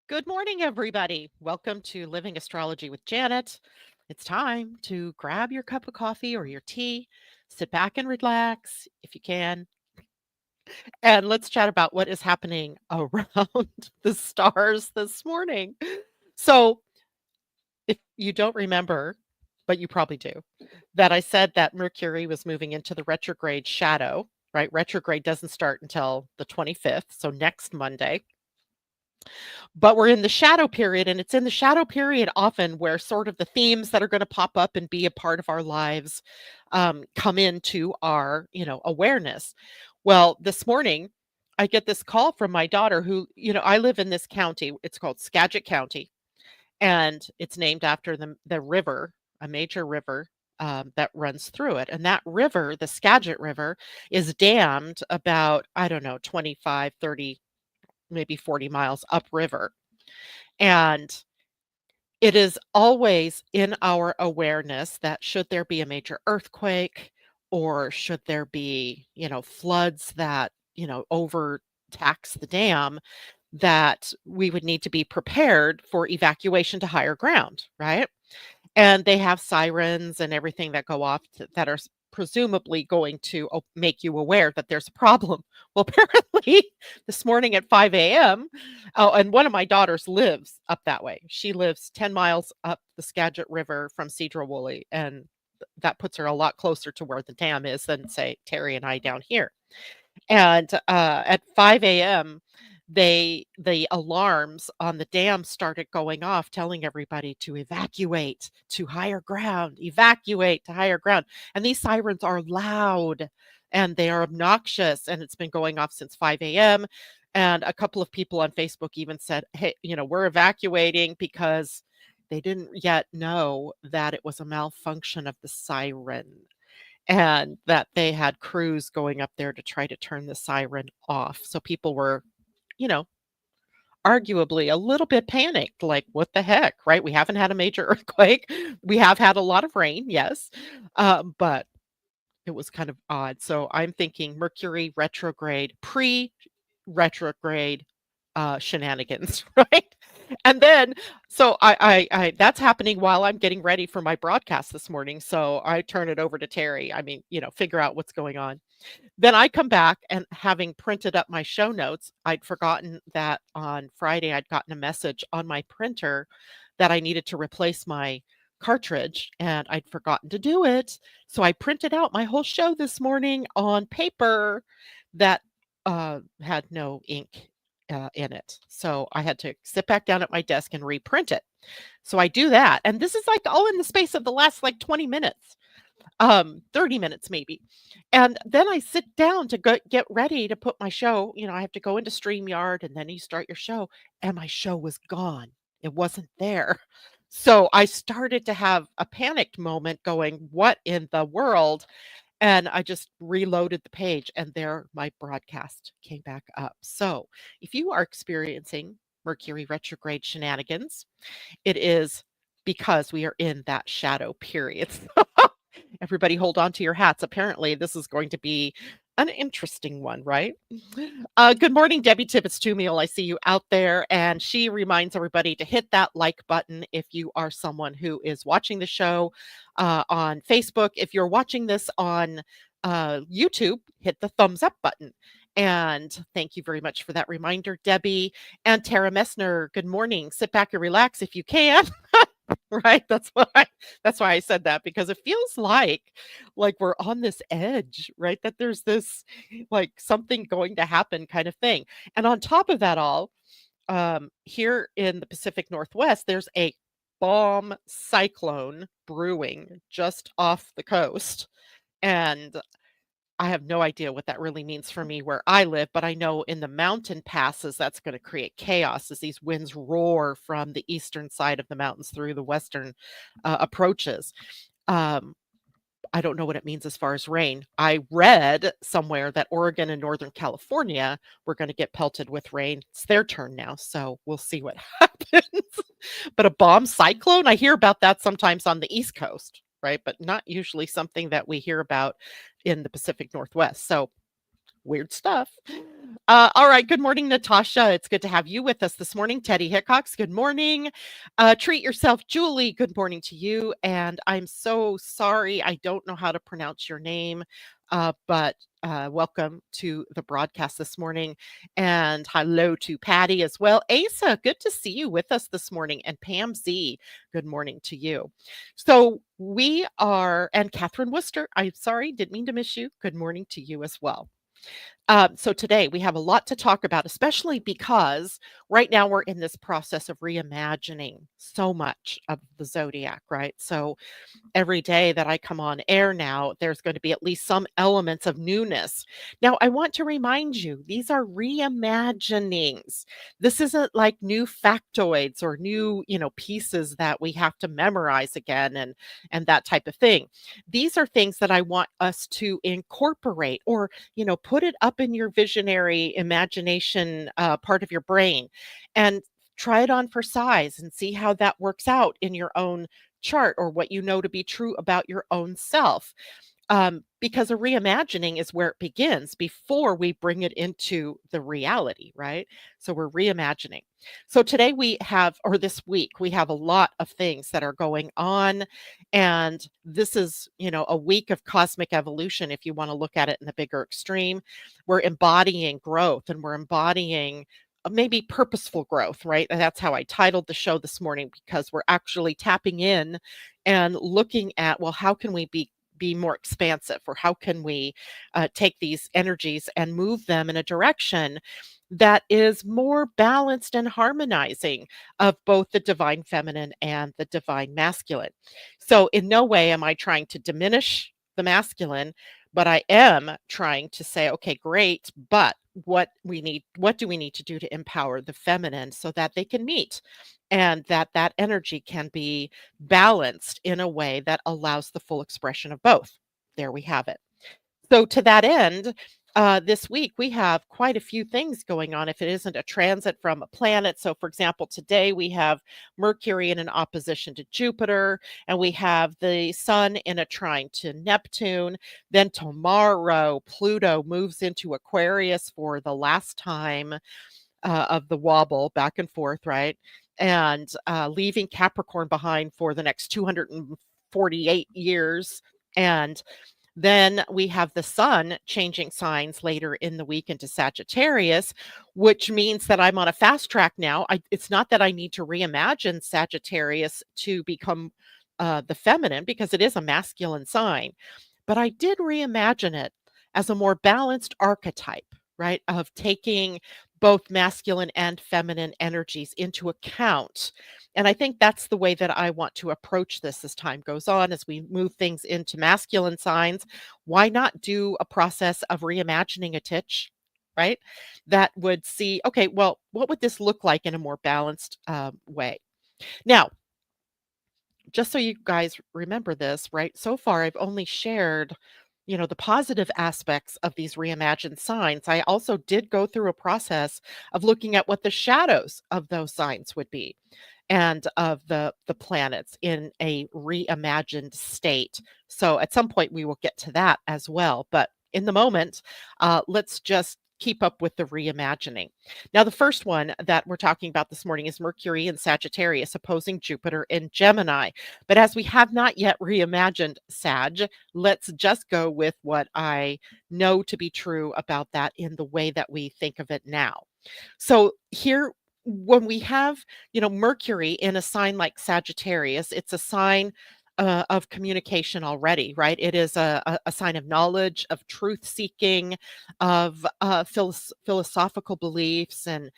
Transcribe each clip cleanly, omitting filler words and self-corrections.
Good morning, everybody. Welcome to Living Astrology with Janet. It's time to grab your cup of coffee or your tea, sit back and relax if you can, and let's chat about what is happening around the stars this morning. So, if you don't remember, but you probably do, that I said that Mercury was moving into the retrograde shadow, right? Retrograde doesn't start until the 25th, so next Monday. But we're in the shadow period, and it's in the shadow period often where sort of the themes that are going to pop up and be a part of our lives come into our awareness. Well, this morning I get this call from my daughter who, I live in this county. It's called Skagit County, and it's named after the river, a major river that runs through it. And that river, the Skagit River, is dammed about, I don't know, 25, 30, maybe 40 miles upriver. And it is always in our awareness that should there be a major earthquake or should there be, floods that, overtax the dam, that we would need to be prepared for evacuation to higher ground, right? And they have sirens and everything that go off that are presumably going to make you aware that there's a problem. Well, apparently this morning at 5 a.m., oh, and one of my daughters lives up that way. She lives 10 miles up the Skagit River from Cedar-Woolley, and that puts her a lot closer to where the dam is than, say, Terry and I down here. And at 5 a.m., the alarms on the dam started going off, telling everybody to evacuate to higher ground, evacuate to higher ground. And these sirens are loud and they are obnoxious, and it's been going off since 5 a.m. And a couple of people on Facebook even said, hey, we're evacuating because they didn't yet know that it was a malfunction of the siren and that they had crews going up there to try to turn the siren off. So people were, you know, arguably a little bit panicked, like, what the heck, right? We haven't had a major earthquake. We have had a lot of rain, yes, but it was kind of odd. So I'm thinking Mercury retrograde, pre-retrograde shenanigans, right? And then, so I that's happening while I'm getting ready for my broadcast this morning. So I turn it over to Terry. I mean, figure out what's going on. Then I come back and having printed up my show notes, I'd forgotten that on Friday I'd gotten a message on my printer that I needed to replace my cartridge and I'd forgotten to do it. So I printed out my whole show this morning on paper that had no ink in it. So I had to sit back down at my desk and reprint it. So I do that. And this is like all in the space of the last like 20 minutes. 30 minutes maybe. And then I sit down to get ready to put my show, I have to go into StreamYard and then you start your show and my show was gone. It wasn't there. So I started to have a panicked moment going, what in the world? And I just reloaded the page and there my broadcast came back up. So if you are experiencing Mercury retrograde shenanigans, it is because we are in that shadow period. Everybody hold on to your hats. Apparently, this is going to be an interesting one, right? Good morning, Debbie Tibbetts Tumiel. I see you out there. And she reminds everybody to hit that like button if you are someone who is watching the show on Facebook. If you're watching this on YouTube, hit the thumbs up button. And thank you very much for that reminder, Debbie. And Tara Messner, good morning. Sit back and relax if you can. Right? That's why I said that, because it feels like we're on this edge, right? That there's this like something going to happen kind of thing. And on top of that all, here in the Pacific Northwest, there's a bomb cyclone brewing just off the coast. And I have no idea what that really means for me where I live, but I know in the mountain passes that's going to create chaos as these winds roar from the eastern side of the mountains through the western approaches. Um, I don't know what it means as far as rain. I read somewhere that Oregon and Northern California were going to get pelted with rain. It's their turn now, so we'll see what happens. But a bomb cyclone, I hear about that sometimes on the East Coast, right? But not usually something that we hear about in the Pacific Northwest. So Weird stuff. All right. Good morning, Natasha. It's good to have you with us this morning. Teddy Hickox, good morning. Treat yourself, Julie. Good morning to you. And I'm so sorry. I don't know how to pronounce your name, but welcome to the broadcast this morning. And hello to Patty as well. Asa, good to see you with us this morning. And Pam Z, good morning to you. So we are, and Catherine Worcester, I'm sorry, didn't mean to miss you. Good morning to you as well. So today we have a lot to talk about, especially because right now we're in this process of reimagining so much of the zodiac, right? So every day that I come on air now, there's going to be at least some elements of newness. Now, I want to remind you, these are reimaginings. This isn't like new factoids or new, pieces that we have to memorize again and that type of thing. These are things that I want us to incorporate or, put it up in your visionary imagination part of your brain and try it on for size and see how that works out in your own chart or what you know to be true about your own self. Because a reimagining is where it begins before we bring it into the reality, right? So we're reimagining. So today we have, or this week, we have a lot of things that are going on. And this is, a week of cosmic evolution, if you want to look at it in the bigger extreme. We're embodying growth and we're embodying maybe purposeful growth, right? And that's how I titled the show this morning, because we're actually tapping in and looking at, well, how can we be more expansive, or how can we take these energies and move them in a direction that is more balanced and harmonizing of both the divine feminine and the divine masculine. So in no way am I trying to diminish the masculine, but I am trying to say, okay, great, but what do we need to do to empower the feminine so that they can meet and that energy can be balanced in a way that allows the full expression of both. There we have it. So to that end, this week we have quite a few things going on if it isn't a transit from a planet. So for example, today we have Mercury in an opposition to Jupiter, and we have the sun in a trine to Neptune. Then tomorrow, Pluto moves into Aquarius for the last time of the wobble back and forth, right? And leaving Capricorn behind for the next 248 years. And then we have the sun changing signs later in the week into Sagittarius, which means that I'm on a fast track now. It's not that I need to reimagine Sagittarius to become the feminine, because it is a masculine sign, but I did reimagine it as a more balanced archetype, right? Of taking both masculine and feminine energies into account. And I think that's the way that I want to approach this as time goes on, as we move things into masculine signs. Why not do a process of reimagining a titch, right? That would see, okay, well, what would this look like in a more balanced way? Now, just so you guys remember this, right? So far, I've only shared, the positive aspects of these reimagined signs. I also did go through a process of looking at what the shadows of those signs would be and of the planets in a reimagined state. So at some point we will get to that as well. But in the moment, let's just keep up with the reimagining. Now, the first one that we're talking about this morning is Mercury in Sagittarius opposing Jupiter in Gemini. But as we have not yet reimagined Sag, let's just go with what I know to be true about that in the way that we think of it now. So here, when we have, Mercury in a sign like Sagittarius, it's a sign of communication already, right? It is a sign of knowledge, of truth seeking, of philosophical beliefs, and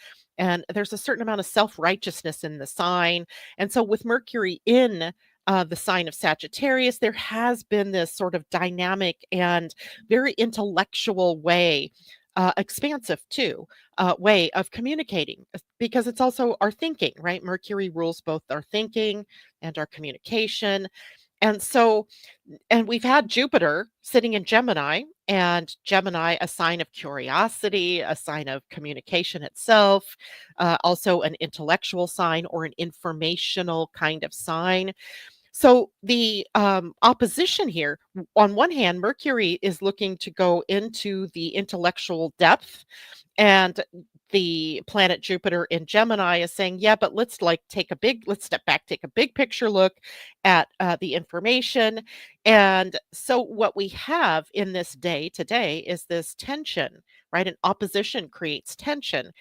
there's a certain amount of self-righteousness in the sign. And so with Mercury in the sign of Sagittarius, there has been this sort of dynamic and very intellectual way, expansive too, way of communicating, because it's also our thinking, right? Mercury rules both our thinking and our communication. And so, and we've had Jupiter sitting in Gemini, and Gemini, a sign of curiosity, a sign of communication itself, also an intellectual sign or an informational kind of sign. So the opposition here, on one hand, Mercury is looking to go into the intellectual depth, and the planet Jupiter in Gemini is saying, yeah, but let's step back, take a big picture look at the information. And so what we have in this day today is this tension, right? An opposition creates tension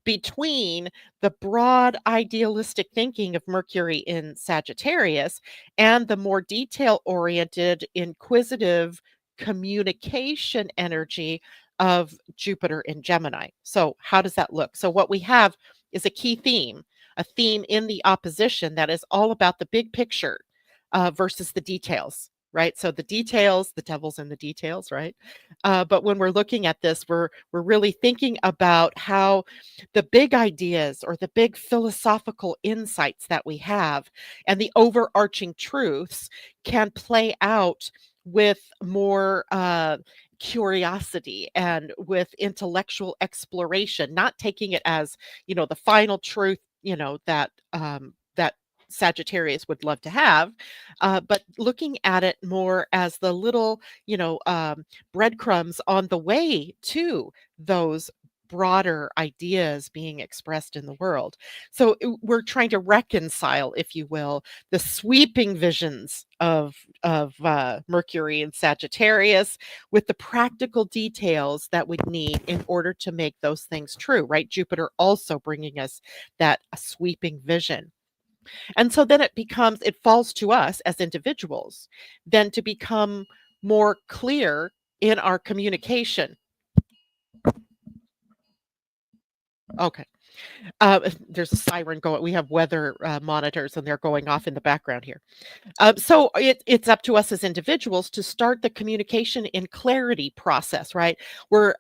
between the broad idealistic thinking of Mercury in Sagittarius and the more detail oriented, inquisitive communication energy of Jupiter in Gemini. So, how does that look? So, what we have is a key theme, a theme in the opposition that is all about the big picture versus the details. Right. So the details, the devil's in the details, right? But when we're looking at this, we're really thinking about how the big ideas or the big philosophical insights that we have and the overarching truths can play out with more curiosity and with intellectual exploration, not taking it as, the final truth, that Sagittarius would love to have, but looking at it more as the little, breadcrumbs on the way to those broader ideas being expressed in the world. So we're trying to reconcile, if you will, the sweeping visions of Mercury and Sagittarius with the practical details that we need in order to make those things true. Right? Jupiter also bringing us that sweeping vision. And so then it falls to us as individuals then to become more clear in our communication. Okay. There's a siren going. We have weather monitors and they're going off in the background here. So it's up to us as individuals to start the communication in clarity process, right? We're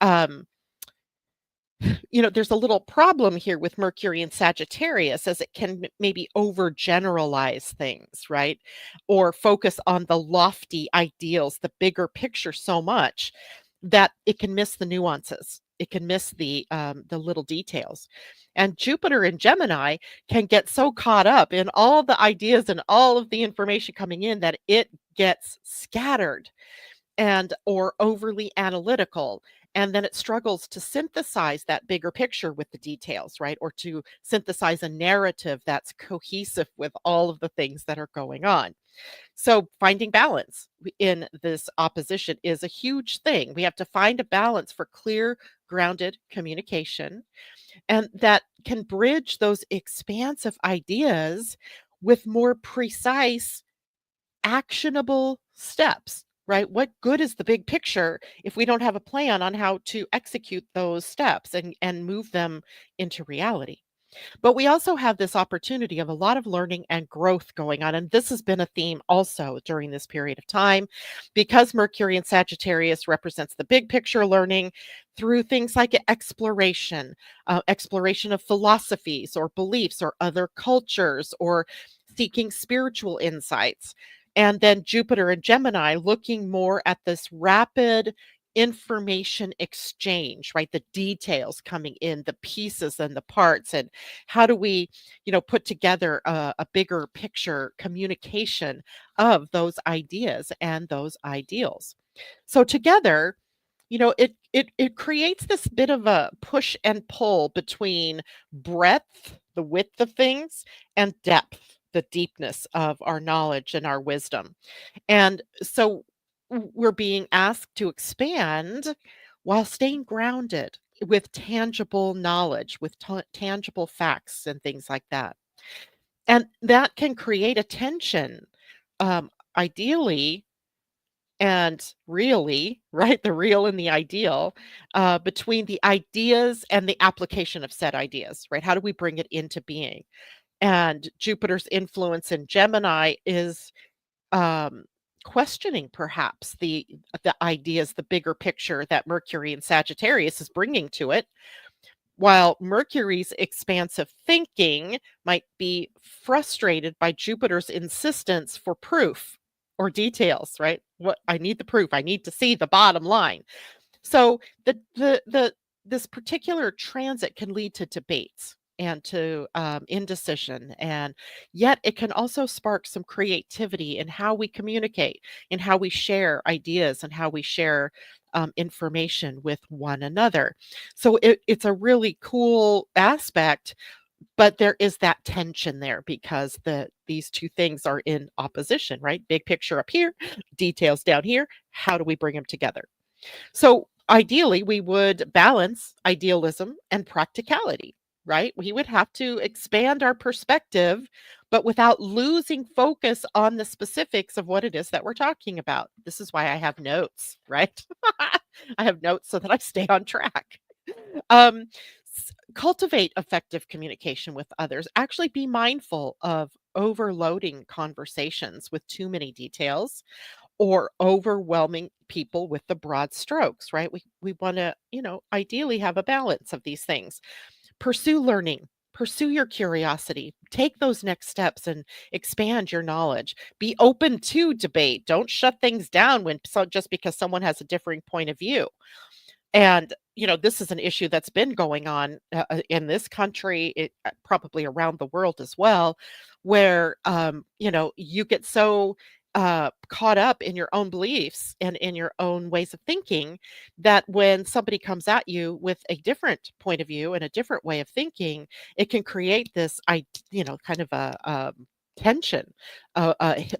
there's a little problem here with Mercury and Sagittarius as it can maybe overgeneralize things, right? Or focus on the lofty ideals, the bigger picture so much that it can miss the nuances. It can miss the little details. And Jupiter in Gemini can get so caught up in all the ideas and all of the information coming in that it gets scattered and or overly analytical, and then it struggles to synthesize that bigger picture with the details, right? Or to synthesize a narrative that's cohesive with all of the things that are going on. So finding balance in this opposition is a huge thing. We have to find a balance for clear, grounded communication, and that can bridge those expansive ideas with more precise actionable steps, right? What good is the big picture if we don't have a plan on how to execute those steps and move them into reality? But we also have this opportunity of a lot of learning and growth going on. And this has been a theme also during this period of time because Mercury in Sagittarius represents the big picture learning through things like exploration of philosophies or beliefs or other cultures or seeking spiritual insights. And then Jupiter and Gemini looking more at this rapid information exchange, right? The details coming in, the pieces and the parts, and how do we, put together a bigger picture communication of those ideas and those ideals. So together, it creates this bit of a push and pull between breadth, the width of things, and depth, the deepness of our knowledge and our wisdom. And so we're being asked to expand while staying grounded with tangible knowledge, with tangible facts and things like that. And that can create a tension, ideally and really, right? The real and the ideal, between the ideas and the application of said ideas, right? How do we bring it into being? And Jupiter's influence in Gemini is um, questioning perhaps the ideas, the bigger picture that Mercury and Sagittarius is bringing to it, while Mercury's expansive thinking might be frustrated by Jupiter's insistence for proof or details, right? What I need the proof, I need to see the bottom line. So this particular transit can lead to debates, and to indecision. And yet it can also spark some creativity in how we communicate, in how we share ideas, and how we share information with one another. So it's a really cool aspect, but there is that tension there because these two things are in opposition, right? Big picture up here, details down here. How do we bring them together? So ideally, we would balance idealism and practicality, right? We would have to expand our perspective, but without losing focus on the specifics of what it is that we're talking about. This is why I have notes, right? I have notes so that I stay on track. Um, Cultivate effective communication with others. Actually, be mindful of overloading conversations with too many details or overwhelming people with the broad strokes, right? We want to, ideally have a balance of these things. Pursue learning. Pursue your curiosity. Take those next steps and expand your knowledge. Be open to debate. Don't shut things down just because someone has a differing point of view. And, this is an issue that's been going on in this country, probably around the world as well, where, you get so caught up in your own beliefs and in your own ways of thinking that when somebody comes at you with a different point of view and a different way of thinking, it can create this, kind of a tension,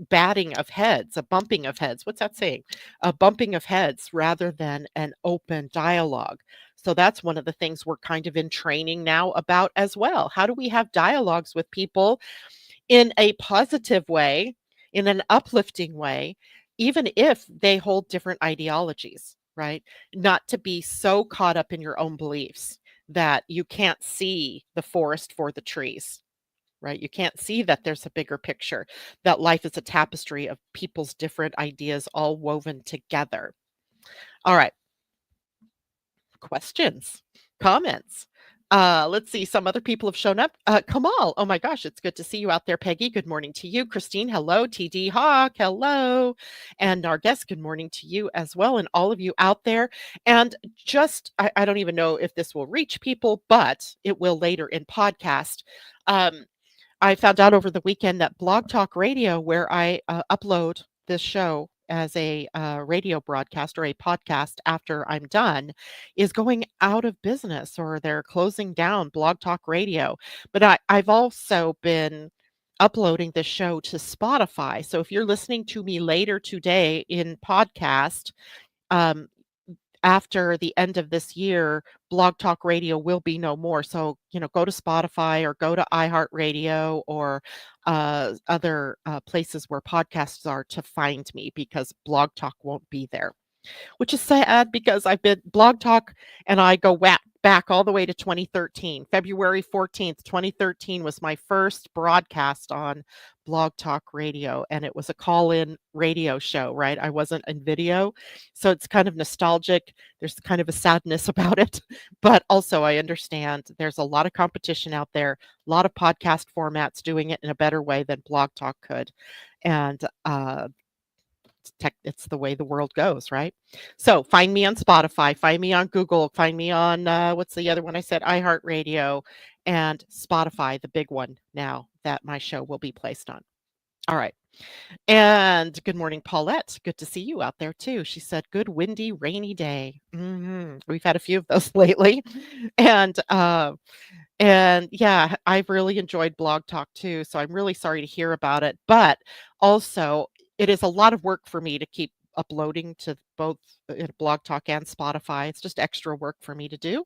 batting of heads, a bumping of heads. What's that saying? A bumping of heads rather than an open dialogue. So that's one of the things we're kind of in training now about as well. How do we have dialogues with people in a positive way, in an uplifting way, even if they hold different ideologies, right? Not to be so caught up in your own beliefs that you can't see the forest for the trees, right? You can't see that there's a bigger picture, that life is a tapestry of people's different ideas all woven together. All right. Questions, comments. Let's see. Some other people have shown up. Kamal, oh my gosh, it's good to see you out there. Peggy, good morning to you. Christine, hello. TD Hawk, hello. And our guest, good morning to you as well. And all of you out there. And I don't even know if this will reach people, but it will later in podcast. I found out over the weekend that Blog Talk Radio, where I upload this show as a radio broadcast or a podcast after I'm done, is going out of business, or they're closing down Blog Talk Radio. But I've also been uploading this show to Spotify. So if you're listening to me later today in podcast, um, after the end of this year, Blog Talk Radio will be no more. So, go to Spotify or go to iHeartRadio or other places where podcasts are to find me, because Blog Talk won't be there, which is sad because I've been Blog Talk and I go back all the way to 2013. February 14th, 2013 was my first broadcast on Blog Talk Radio, and it was a call-in radio show, right? I wasn't in video, so it's kind of nostalgic. There's kind of a sadness about it, but also I understand there's a lot of competition out there, a lot of podcast formats doing it in a better way than Blog Talk could, and it's the way the world goes, right? So find me on Spotify, find me on Google, find me on what's the other one I said? iHeartRadio and Spotify, the big one now that my show will be placed on. All right. And good morning, Paulette. Good to see you out there too. She said, good windy, rainy day. We've had a few of those lately. And yeah, I've really enjoyed Blog Talk too. So I'm really sorry to hear about it. But also, it is a lot of work for me to keep uploading to both Blog Talk and Spotify. It's just extra work for me to do.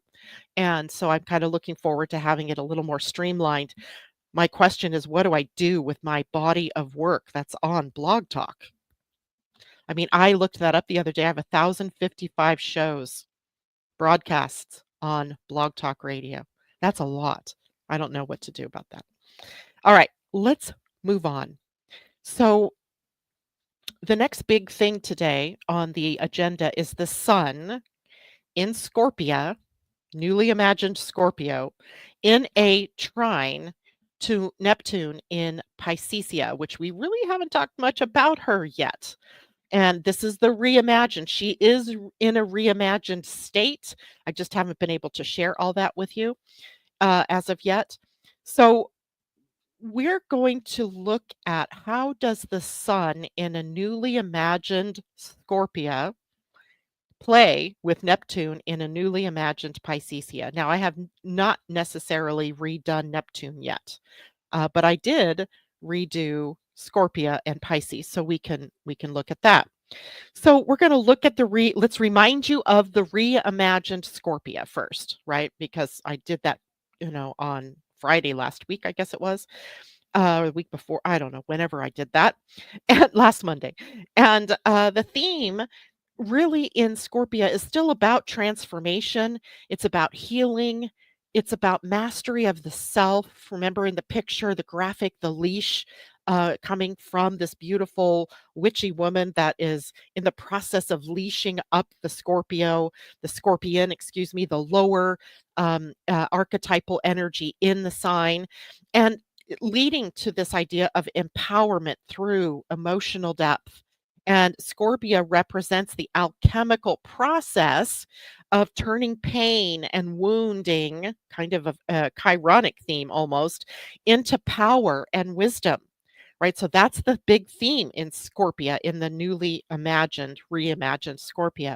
And so I'm kind of looking forward to having it a little more streamlined. My question is, what do I do with my body of work that's on Blog Talk? I mean, I looked that up the other day. I have 1,055 shows, broadcasts on Blog Talk Radio. That's a lot. I don't know what to do about that. All right, let's move on. So the next big thing today on the agenda is the sun in Scorpio, newly imagined Scorpio, in a trine to Neptune in Piscesia, which we really haven't talked much about her yet. And this is the reimagined. She is in a reimagined state. I just haven't been able to share all that with you. as of yet. So we're going to look at how does the sun in a newly imagined Scorpia play with Neptune in a newly imagined Piscesia. Now, I have not necessarily redone Neptune yet, but I did redo Scorpia and Pisces, so we can look at that. So we're going to look at let's remind you of the reimagined Scorpia first, right? Because I did that, on Friday last week, I guess it was, the week before, I don't know, whenever I did that, and last Monday. And the theme really in Scorpia is still about transformation. It's about healing. It's about mastery of the self. Remember in the picture, the graphic, the leash coming from this beautiful witchy woman that is in the process of leashing up the scorpion, excuse me, the lower archetypal energy in the sign. And leading to this idea of empowerment through emotional depth. And Scorpia represents the alchemical process of turning pain and wounding, kind of a chironic theme almost, into power and wisdom, right? So that's the big theme in Scorpia, in the newly imagined, reimagined Scorpia.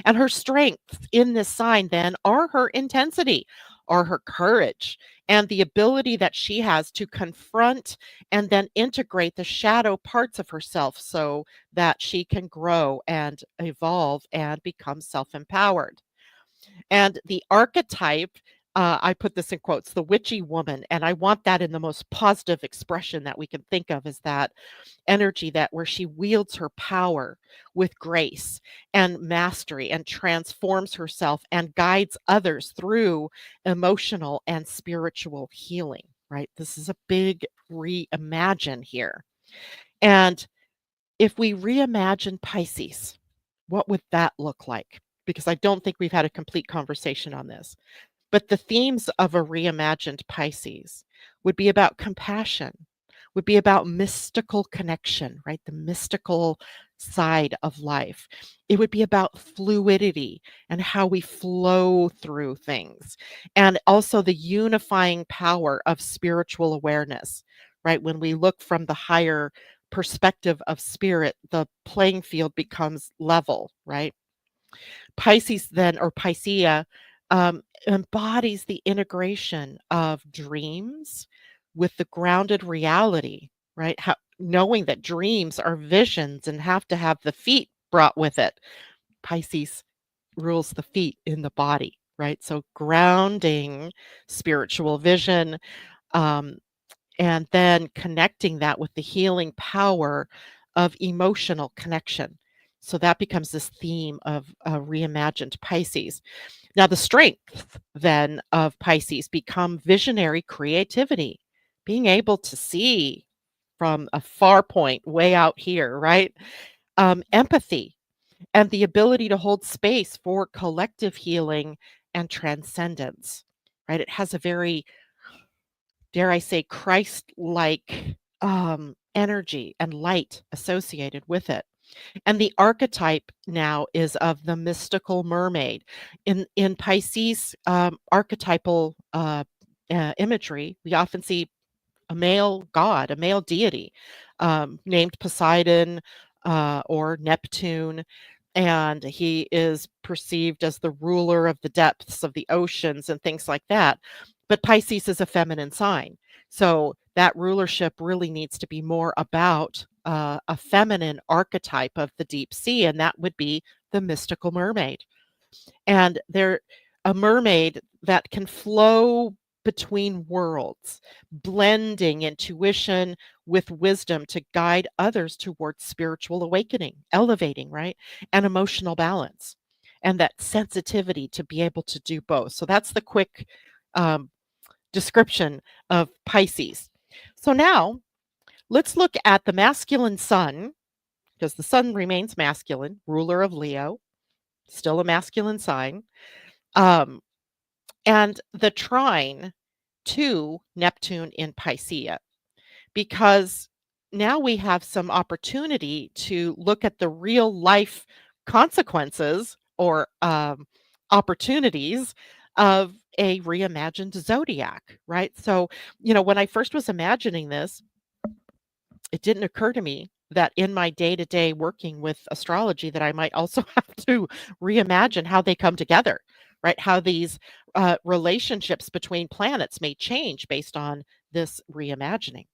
And her strengths in this sign then are her intensity, are her courage, and the ability that she has to confront and then integrate the shadow parts of herself so that she can grow and evolve and become self empowered. And the archetype, I put this in quotes, the witchy woman, and I want that in the most positive expression that we can think of, is that energy that where she wields her power with grace and mastery and transforms herself and guides others through emotional and spiritual healing, right? This is a big reimagine here. And if we reimagine Pisces, what would that look like? Because I don't think we've had a complete conversation on this. But the themes of a reimagined Pisces would be about compassion, would be about mystical connection, right? The mystical side of life. It would be about fluidity and how we flow through things, and also the unifying power of spiritual awareness, right? When we look from the higher perspective of spirit, the playing field becomes level, right? Pisces then, or Piscea, embodies the integration of dreams with the grounded reality, right? Knowing that dreams are visions and have to have the feet brought with it. Pisces rules the feet in the body, right? So grounding spiritual vision, um, and then connecting that with the healing power of emotional connection. So that becomes this theme of reimagined Pisces. Now, the strength then of Pisces become visionary creativity, being able to see from a far point way out here, right? Empathy and the ability to hold space for collective healing and transcendence, right? It has a very, dare I say, Christ-like energy and light associated with it. And the archetype now is of the mystical mermaid. In Pisces archetypal imagery, we often see a male god, a male deity, named Poseidon or Neptune, and he is perceived as the ruler of the depths of the oceans and things like that. But Pisces is a feminine sign, so that rulership really needs to be more about a feminine archetype of the deep sea, and that would be the mystical mermaid. And they're a mermaid that can flow between worlds, blending intuition with wisdom to guide others towards spiritual awakening, elevating, right? And emotional balance, and that sensitivity to be able to do both. So that's the quick um, description of Pisces. So now let's look at the masculine sun, because the sun remains masculine, ruler of Leo, still a masculine sign. Um, and the trine to Neptune in Piscea, because now we have some opportunity to look at the real life consequences or opportunities of a reimagined zodiac, right? So, when I first was imagining this, it didn't occur to me that in my day-to-day working with astrology that I might also have to reimagine how they come together, right? How these relationships between planets may change based on this reimagining.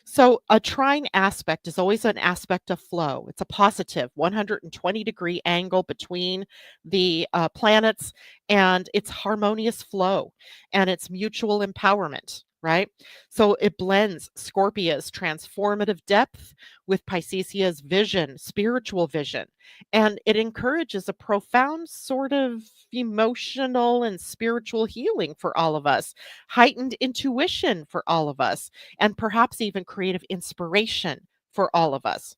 So, a trine aspect is always an aspect of flow. It's a positive 120-degree angle between the planets, and it's harmonious flow and it's mutual empowerment, right? So, it blends Scorpia's transformative depth with Piscesia's vision, spiritual vision, and it encourages a profound sort of emotional and spiritual healing for all of us, heightened intuition for all of us, and perhaps even creative inspiration for all of us.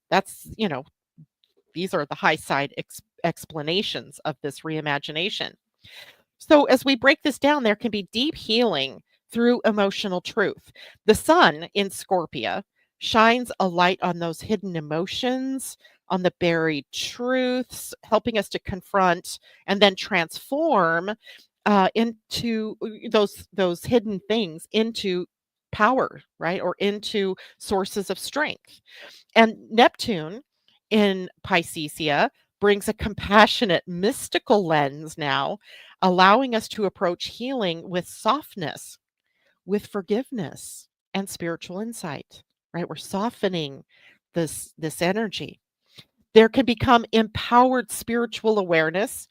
These are the high side explanations of this reimagination. So, as we break this down, there can be deep healing through emotional truth. The sun in Scorpia shines a light on those hidden emotions, on the buried truths, helping us to confront and then transform into those hidden things into power, right? Or into sources of strength. And Neptune in Piscesia brings a compassionate, mystical lens now, allowing us to approach healing with softness, with forgiveness, and spiritual insight, right? We're softening this energy. There can become empowered spiritual awareness.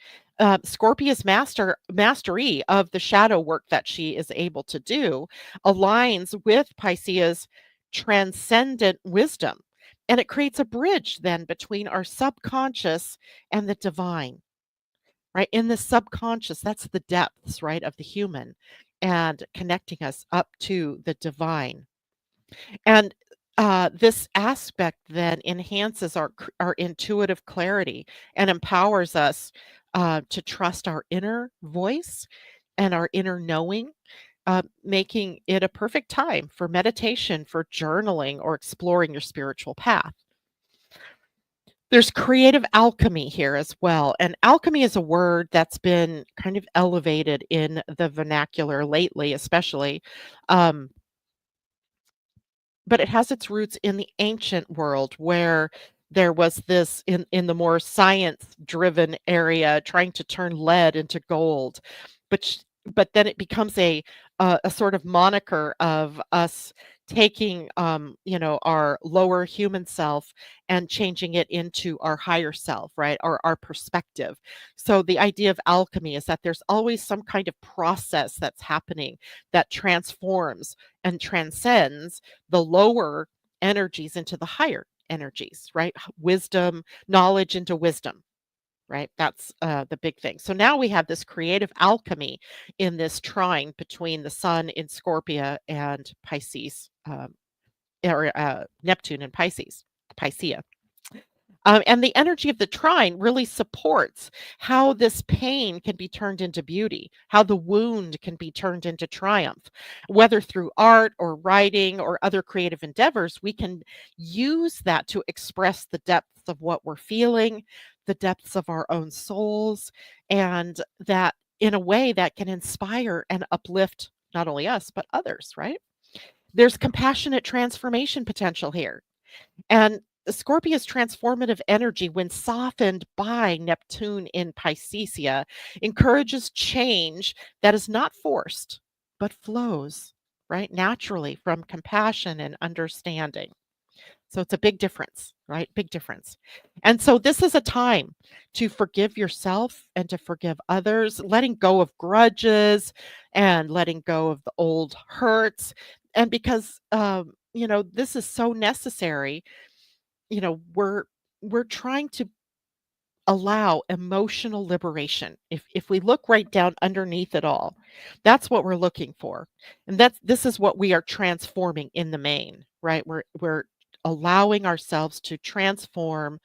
Scorpia's mastery of the shadow work that she is able to do aligns with Piscea's transcendent wisdom. And it creates a bridge then between our subconscious and the divine, right? In the subconscious, that's the depths, right, of the human and connecting us up to the divine. And this aspect then enhances our intuitive clarity and empowers us to trust our inner voice and our inner knowing, making it a perfect time for meditation, for journaling, or exploring your spiritual path. There's creative alchemy here as well. And alchemy is a word that's been kind of elevated in the vernacular lately, especially. Um, but it has its roots in the ancient world where there was this in the more science driven area trying to turn lead into gold, but then it becomes a sort of moniker of us taking our lower human self and changing it into our higher self, right, or our perspective. So the idea of alchemy is that there's always some kind of process that's happening that transforms and transcends the lower energies into the higher energies, right? Wisdom, knowledge into wisdom, right? That's the big thing. So now we have this creative alchemy in this trine between the sun in Scorpia and Pisces, or Neptune and Pisces, Piscea. And the energy of the trine really supports how this pain can be turned into beauty, how the wound can be turned into triumph. Whether through art or writing or other creative endeavors, we can use that to express the depths of what we're feeling, the depths of our own souls, and that in a way that can inspire and uplift not only us, but others, right? There's compassionate transformation potential here. And Scorpius' transformative energy, when softened by Neptune in Piscesia, encourages change that is not forced, but flows, right, naturally from compassion and understanding. So it's a big difference, right? Big difference. And so this is a time to forgive yourself and to forgive others, letting go of grudges and letting go of the old hurts. And because, this is so necessary, we're trying to allow emotional liberation. If we look right down underneath it all, that's what we're looking for. And this is what we are transforming in the main, right? We're allowing ourselves to transform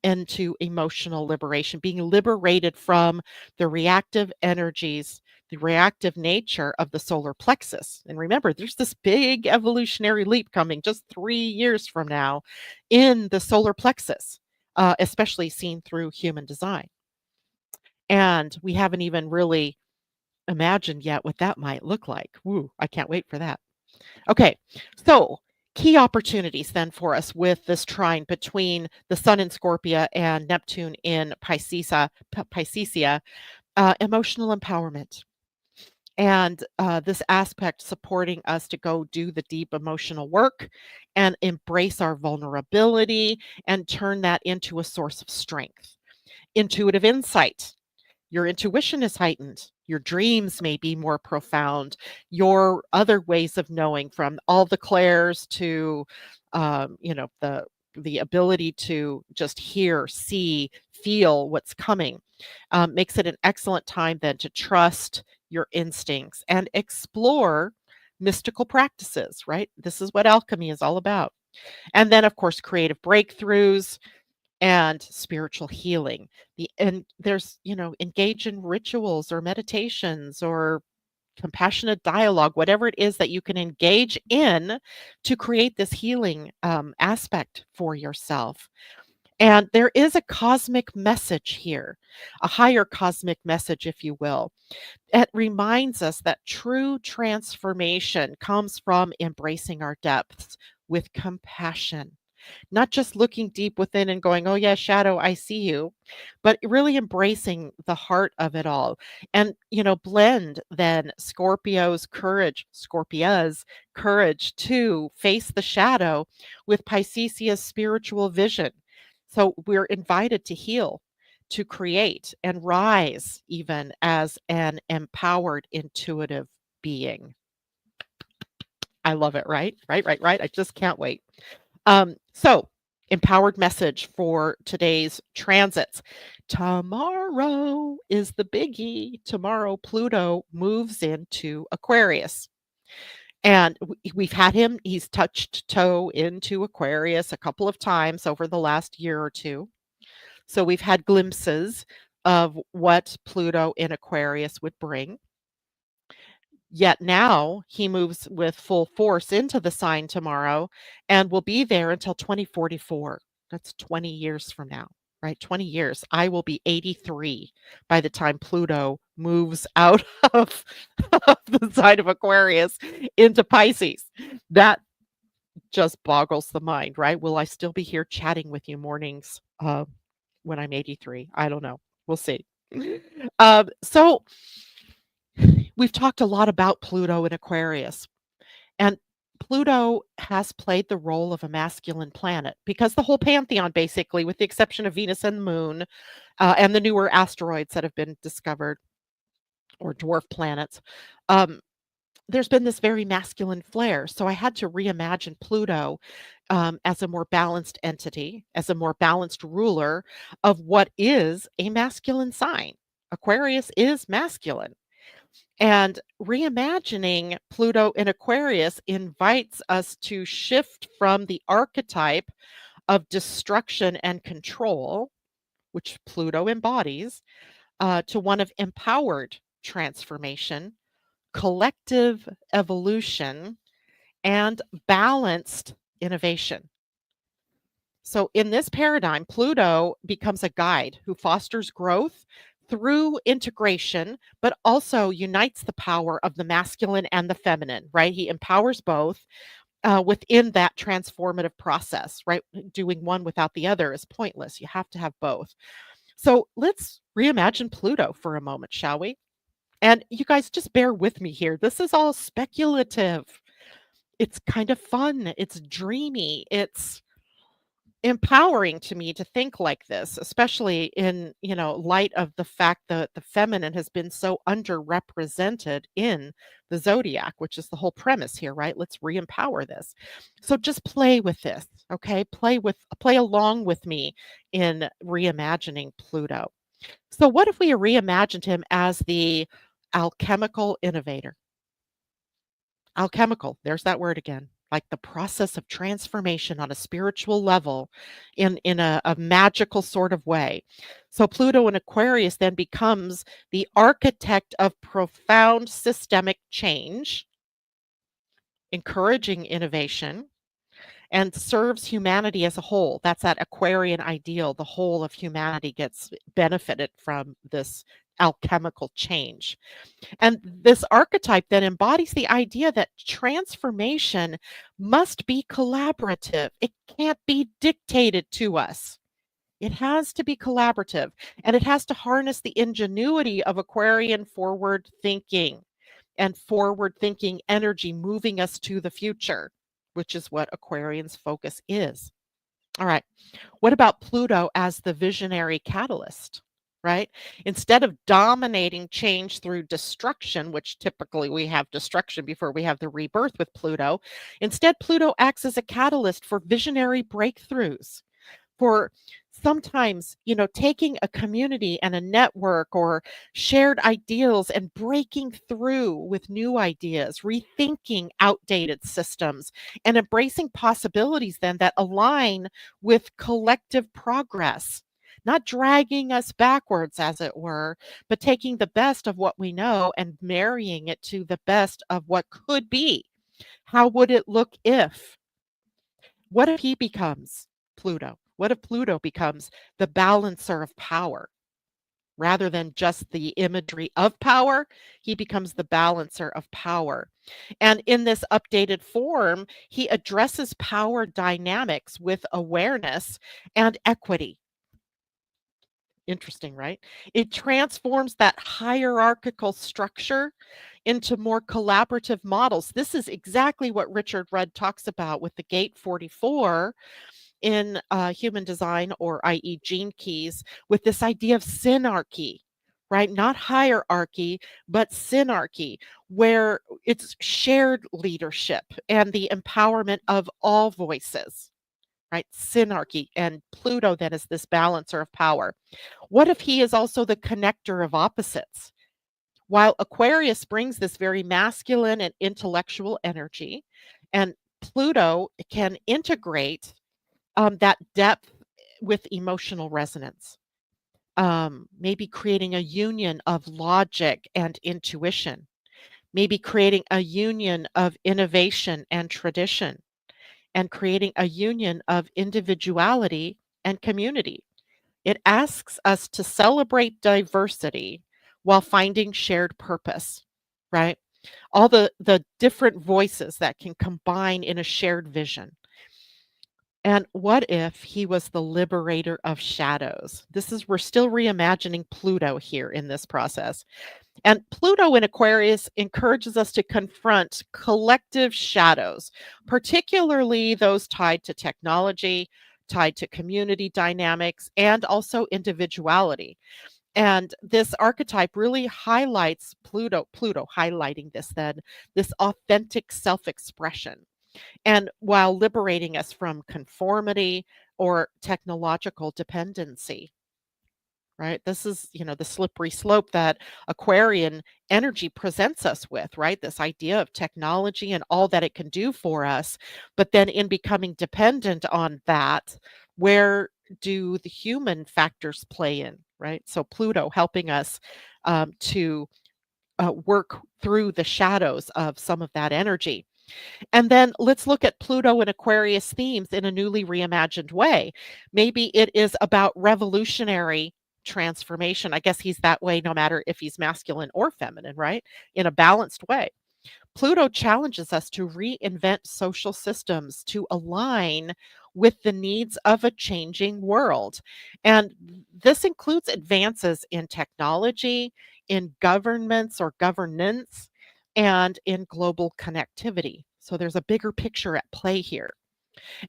into emotional liberation, being liberated from the reactive energies, the reactive nature of the solar plexus. And remember, there's this big evolutionary leap coming just 3 years from now in the solar plexus, especially seen through human design. And we haven't even really imagined yet what that might look like. Woo, I can't wait for that. Okay, so key opportunities then for us with this trine between the Sun in Scorpio and Neptune in Piscesia, emotional empowerment. And this aspect supporting us to go do the deep emotional work and embrace our vulnerability and turn that into a source of strength. Intuitive insight. Your intuition is heightened. Your dreams may be more profound. Your other ways of knowing, from all the clairs to, the ability to just hear, see, feel what's coming, makes it an excellent time then to trust your instincts and explore mystical practices. Right? This is what alchemy is all about. And then, of course, creative breakthroughs and spiritual healing. And there's, engage in rituals or meditations or compassionate dialogue, whatever it is that you can engage in to create this healing aspect for yourself. And there is a cosmic message here, a higher cosmic message, if you will. It reminds us that true transformation comes from embracing our depths with compassion, not just looking deep within and going, "Oh, yeah, shadow, I see you," but really embracing the heart of it all. And, blend then Scorpia's courage to face the shadow with Piscesia's spiritual vision. So we're invited to heal, to create, and rise even as an empowered, intuitive being. I love it, right? Right, right, right. I just can't wait. So, empowered message for today's transits. Tomorrow is the biggie. Tomorrow, Pluto moves into Aquarius. And we've had him, he's touched toe into Aquarius a couple of times over the last year or two. So we've had glimpses of what Pluto in Aquarius would bring. Yet now he moves with full force into the sign tomorrow and will be there until 2044. That's 20 years from now, right? 20 years. I will be 83 by the time Pluto moves out of, of the sign of Aquarius into Pisces. That just boggles the mind, right? Will I still be here chatting with you mornings when I'm 83? I don't know. We'll see. So we've talked a lot about Pluto in Aquarius, and Pluto has played the role of a masculine planet because the whole pantheon, basically, with the exception of Venus and the Moon and the newer asteroids that have been discovered or dwarf planets, there's been this very masculine flair. So I had to reimagine Pluto as a more balanced entity, as a more balanced ruler of what is a masculine sign. Aquarius is masculine. And reimagining Pluto in Aquarius invites us to shift from the archetype of destruction and control, which Pluto embodies, to one of empowered transformation, collective evolution, and balanced innovation. So, in this paradigm, Pluto becomes a guide who fosters growth through integration, but also unites the power of the masculine and the feminine, right? He empowers both within that transformative process, right? Doing one without the other is pointless. You have to have both. So, let's reimagine Pluto for a moment, shall we? And you guys just bear with me here. This is all speculative. It's kind of fun. It's dreamy. It's empowering to me to think like this, especially in, light of the fact that the feminine has been so underrepresented in the zodiac, which is the whole premise here, right? Let's re-empower this. So just play with this, okay? Play along with me in reimagining Pluto. So what if we reimagined him as the alchemical innovator? Alchemical, there's that word again. Like the process of transformation on a spiritual level in a magical sort of way. So Pluto in Aquarius then becomes the architect of profound systemic change, encouraging innovation, and serves humanity as a whole. That's that Aquarian ideal. The whole of humanity gets benefited from this alchemical change. And this archetype then embodies the idea that transformation must be collaborative. It can't be dictated to us. It has to be collaborative, and it has to harness the ingenuity of Aquarian forward thinking and forward thinking energy moving us to the future, which is what Aquarian's focus is. All right. What about Pluto as the visionary catalyst? Right? Instead of dominating change through destruction, which typically we have destruction before we have the rebirth with Pluto, instead, Pluto acts as a catalyst for visionary breakthroughs, for sometimes, taking a community and a network or shared ideals and breaking through with new ideas, rethinking outdated systems, and embracing possibilities then that align with collective progress. Not dragging us backwards, as it were, but taking the best of what we know and marrying it to the best of what could be. How would it look if? What if he becomes Pluto? What if Pluto becomes the balancer of power? Rather than just the imagery of power, he becomes the balancer of power. And in this updated form, he addresses power dynamics with awareness and equity. Interesting, right? It transforms that hierarchical structure into more collaborative models. This is exactly what Richard Rudd talks about with the Gate 44 in human design, or i.e., gene keys, with this idea of synarchy, right? Not hierarchy, but synarchy, where it's shared leadership and the empowerment of all voices, right? Synarchy. And Pluto then is this balancer of power. What if he is also the connector of opposites? While Aquarius brings this very masculine and intellectual energy, and Pluto can integrate that depth with emotional resonance, maybe creating a union of logic and intuition, maybe creating a union of innovation and tradition, and creating a union of individuality and community. It asks us to celebrate diversity while finding shared purpose, right? All the different voices that can combine in a shared vision. And what if he was the liberator of shadows? We're still reimagining Pluto here in this process. And Pluto in Aquarius encourages us to confront collective shadows, particularly those tied to technology, tied to community dynamics, and also individuality. And this archetype really highlights Pluto highlighting this authentic self-expression, and while liberating us from conformity or technological dependency. Right? This is, the slippery slope that Aquarian energy presents us with, right? This idea of technology and all that it can do for us. But then in becoming dependent on that, where do the human factors play in, right? So Pluto helping us to work through the shadows of some of that energy. And then let's look at Pluto and Aquarius themes in a newly reimagined way. Maybe it is about revolutionary transformation. I guess he's that way no matter if he's masculine or feminine, right? In a balanced way. Pluto challenges us to reinvent social systems to align with the needs of a changing world. And this includes advances in technology, in governments or governance, and in global connectivity. So there's a bigger picture at play here.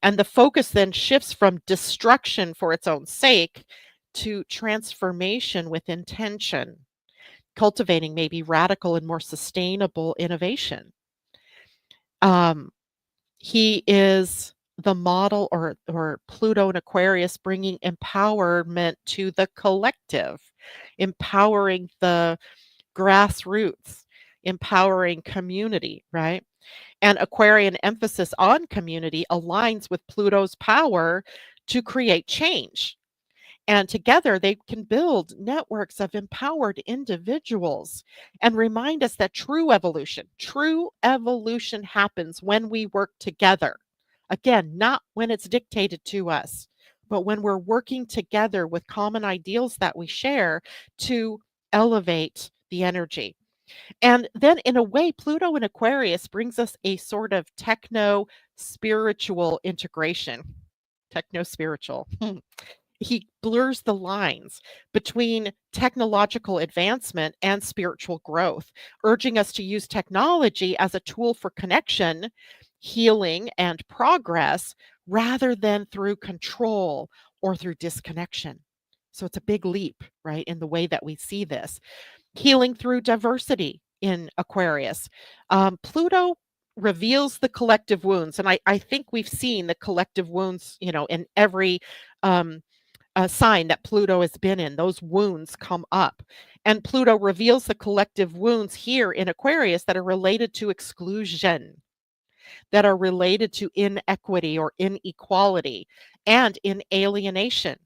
And the focus then shifts from destruction for its own sake to transformation with intention, cultivating maybe radical and more sustainable innovation. He is the model, or Pluto and Aquarius bringing empowerment to the collective, empowering the grassroots, empowering community, right? And Aquarian emphasis on community aligns with Pluto's power to create change. And together they can build networks of empowered individuals and remind us that true evolution happens when we work together. Again, not when it's dictated to us, but when we're working together with common ideals that we share to elevate the energy. And then, in a way, Pluto in Aquarius brings us a sort of techno spiritual integration. Techno spiritual. He blurs the lines between technological advancement and spiritual growth, urging us to use technology as a tool for connection, healing, and progress rather than through control or through disconnection. So it's a big leap, right, in the way that we see this. Healing through diversity in Aquarius. Pluto reveals the collective wounds. And I think we've seen the collective wounds, in every um, sign that Pluto has been in. Those wounds come up. And Pluto reveals the collective wounds here in Aquarius that are related to exclusion, that are related to inequity or inequality, and in alienation.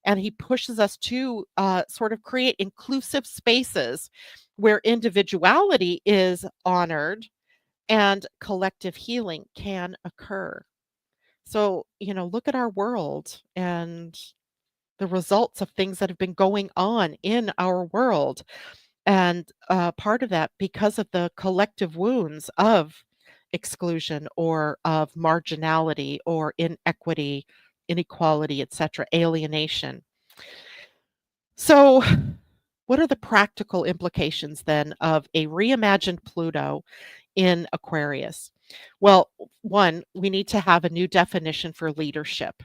And he pushes us to sort of create inclusive spaces where individuality is honored and collective healing can occur. So, look at our world and the results of things that have been going on in our world. And part of that, because of the collective wounds of exclusion or of marginality or inequity, inequality, etc., alienation. So, what are the practical implications then of a reimagined Pluto in Aquarius? Well, one, we need to have a new definition for leadership.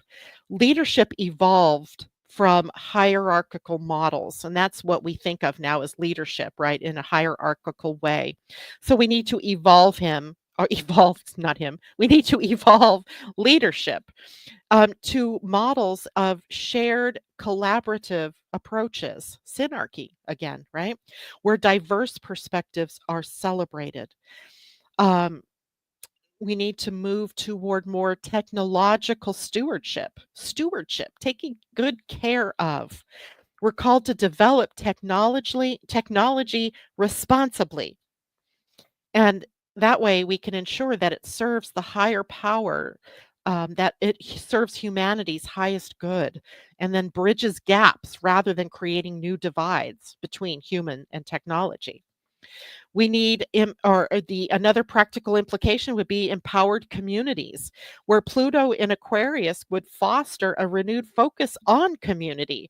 Leadership evolved from hierarchical models, and that's what we think of now as leadership, right? In a hierarchical way. So we need to evolve him, or evolve, not him. We need to evolve leadership to models of shared collaborative approaches, synarchy again, right? Where diverse perspectives are celebrated. Um, we need to move toward more technological stewardship, taking good care of. We're called to develop technology responsibly. And that way we can ensure that it serves the higher power, that it serves humanity's highest good, and then bridges gaps rather than creating new divides between human and technology. We need the another practical implication would be empowered communities, where Pluto in Aquarius would foster a renewed focus on community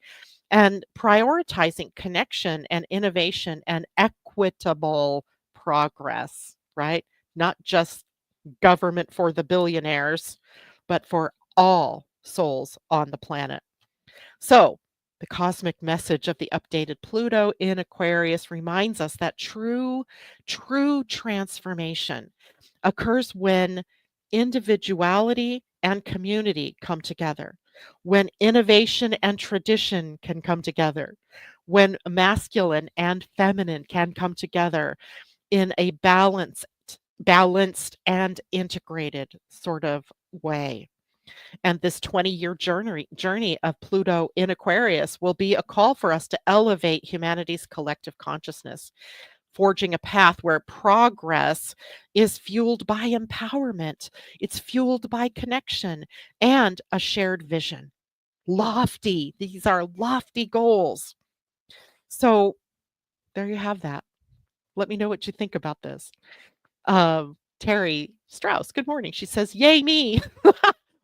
and prioritizing connection and innovation and equitable progress, right? Not just government for the billionaires, but for all souls on the planet. So, the cosmic message of the updated Pluto in Aquarius reminds us that true transformation occurs when individuality and community come together, when innovation and tradition can come together, when masculine and feminine can come together in a balanced and integrated sort of way. And this 20-year journey of Pluto in Aquarius will be a call for us to elevate humanity's collective consciousness, forging a path where progress is fueled by empowerment, it's fueled by connection and a shared vision. These are lofty goals. So there you have that. Let me know what you think about this. Terry Strauss, good morning. She says, "Yay me."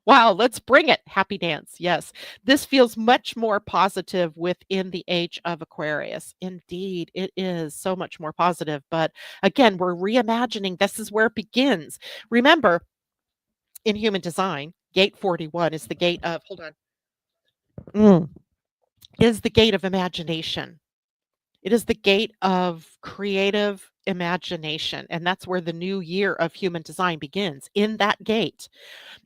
Wow, let's bring it. Happy dance. Yes. This feels much more positive within the age of Aquarius. Indeed, it is so much more positive. But again, we're reimagining. This is where it begins. Remember, in human design, gate 41 is the gate of, hold on, is the gate of imagination. It is the gate of creative imagination. And that's where the new year of human design begins, in that gate.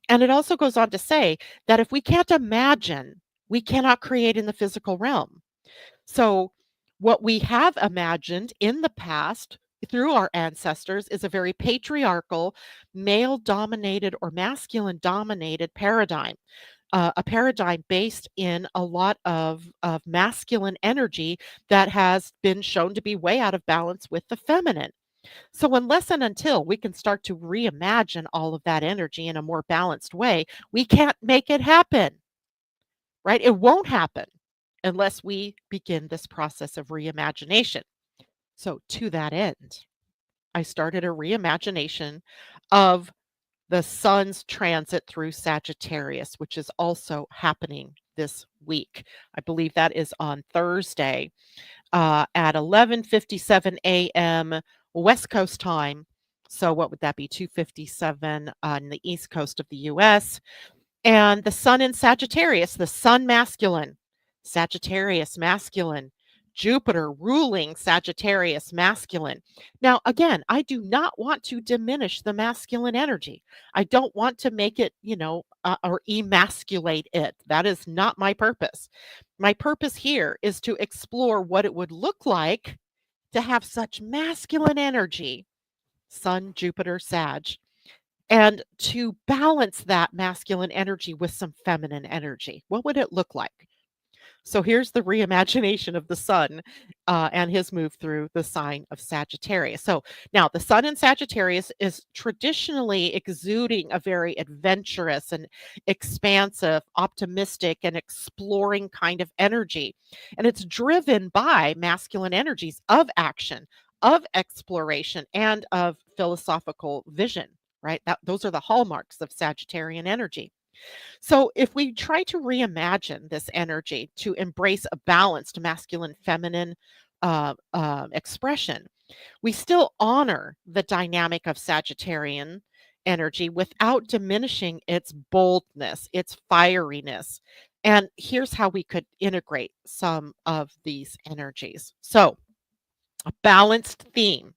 And it also goes on to say that if we can't imagine, we cannot create in the physical realm. So, what we have imagined in the past through our ancestors is a very patriarchal, male dominated or masculine dominated paradigm. A paradigm based in a lot of masculine energy that has been shown to be way out of balance with the feminine. So, unless and until we can start to reimagine all of that energy in a more balanced way, we can't make it happen, right? It won't happen unless we begin this process of reimagination. So, to that end, I started a reimagination of the sun's transit through Sagittarius, which is also happening this week. I believe that is on Thursday at 11:57 a.m. West Coast time. So what would that be? 2:57 on the East Coast of the US. And the sun in Sagittarius, the sun masculine, Sagittarius masculine, Jupiter ruling Sagittarius masculine. Now, again, I do not want to diminish the masculine energy. I don't want to make it, or emasculate it. That is not my purpose. My purpose here is to explore what it would look like to have such masculine energy, Sun, Jupiter, Sag, and to balance that masculine energy with some feminine energy. What would it look like? So here's the reimagination of the sun and his move through the sign of Sagittarius. So now the sun in Sagittarius is traditionally exuding a very adventurous and expansive, optimistic, and exploring kind of energy. And it's driven by masculine energies of action, of exploration, and of philosophical vision, right? Those are the hallmarks of Sagittarian energy. So, if we try to reimagine this energy to embrace a balanced masculine feminine expression, we still honor the dynamic of Sagittarian energy without diminishing its boldness, its fieriness. And here's how we could integrate some of these energies. So, a balanced theme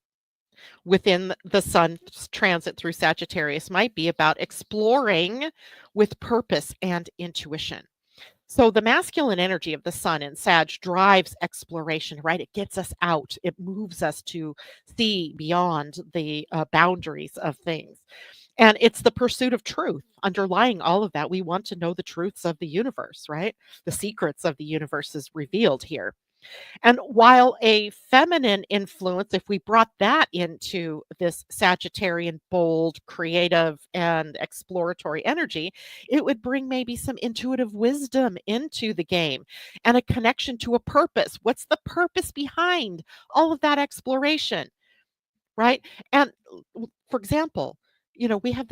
within the sun's transit through Sagittarius might be about exploring with purpose and intuition. So the masculine energy of the sun in Sag drives exploration, right? It gets us out. It moves us to see beyond the boundaries of things. And it's the pursuit of truth underlying all of that. We want to know the truths of the universe, right? The secrets of the universe is revealed here. And while a feminine influence, if we brought that into this Sagittarian, bold, creative, and exploratory energy, it would bring maybe some intuitive wisdom into the game and a connection to a purpose. What's the purpose behind all of that exploration? Right? And for example, we've had